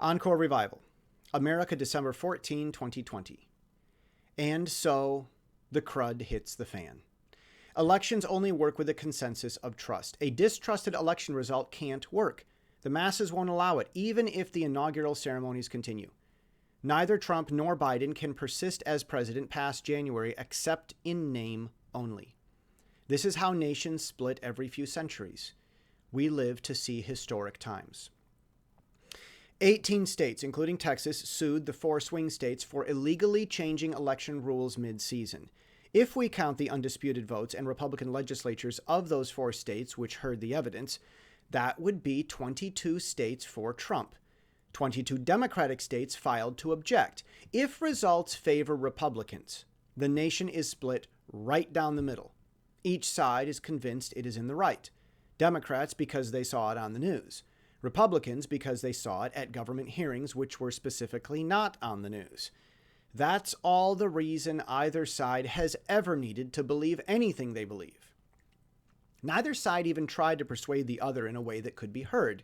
Encore Revival, America, December 14, 2020. And so the crud hits the fan. Elections only work with a consensus of trust. A distrusted election result can't work. The masses won't allow it, even if the inaugural ceremonies continue. Neither Trump nor Biden can persist as president past January except in name only. This is how nations split every few centuries. We live to see historic times. 18 states, including Texas, sued the 4 swing states for illegally changing election rules mid-season. If we count the undisputed votes and Republican legislatures of those 4 states which heard the evidence, that would be 22 states for Trump. 22 Democratic states filed to object. If results favor Republicans, the nation is split right down the middle. Each side is convinced it is in the right. Democrats because they saw it on the news. Republicans because they saw it at government hearings which were specifically not on the news. That's all the reason either side has ever needed to believe anything they believe. Neither side even tried to persuade the other in a way that could be heard.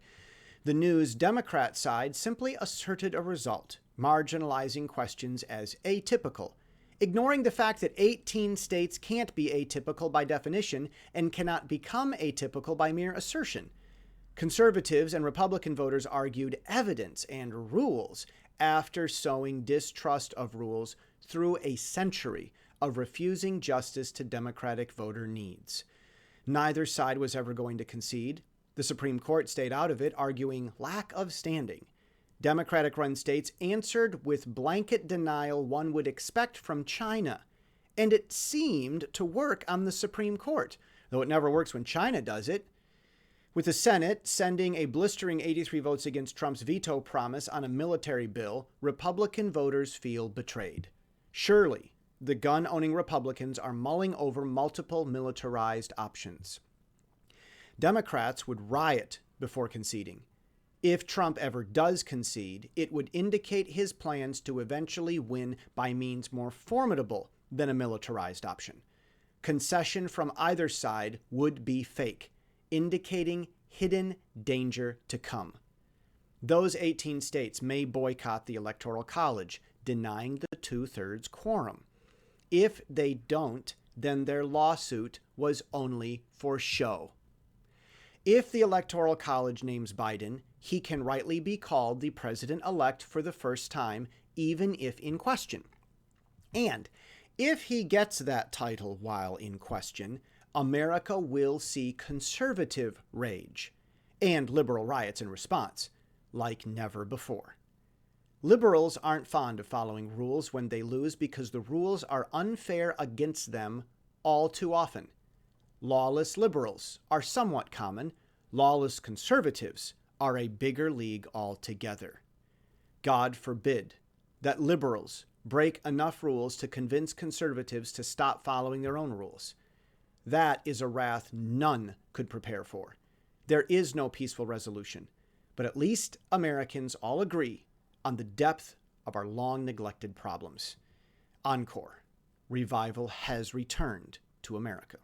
The news Democrat side simply asserted a result, marginalizing questions as atypical, ignoring the fact that 18 states can't be atypical by definition and cannot become atypical by mere assertion. Conservatives and Republican voters argued evidence and rules after sowing distrust of rules through a century of refusing justice to Democratic voter needs. Neither side was ever going to concede. The Supreme Court stayed out of it, arguing lack of standing. Democratic-run states answered with blanket denial one would expect from China, and it seemed to work on the Supreme Court, though it never works when China does it. With the Senate sending a blistering 83 votes against Trump's veto promise on a military bill, Republican voters feel betrayed. Surely, the gun-owning Republicans are mulling over multiple militarized options. Democrats would riot before conceding. If Trump ever does concede, it would indicate his plans to eventually win by means more formidable than a militarized option. Concession from either side would be fake, indicating hidden danger to come. Those 18 states may boycott the Electoral College, denying the 2/3 quorum. If they don't, then their lawsuit was only for show. If the Electoral College names Biden, he can rightly be called the president-elect for the first time, even if in question. And if he gets that title while in question, America will see conservative rage and liberal riots in response, like never before. Liberals aren't fond of following rules when they lose because the rules are unfair against them all too often. Lawless liberals are somewhat common. Lawless conservatives are a bigger league altogether. God forbid that liberals break enough rules to convince conservatives to stop following their own rules. That is a wrath none could prepare for. There is no peaceful resolution, but at least Americans all agree on the depth of our long-neglected problems. Encore. Revival has returned to America.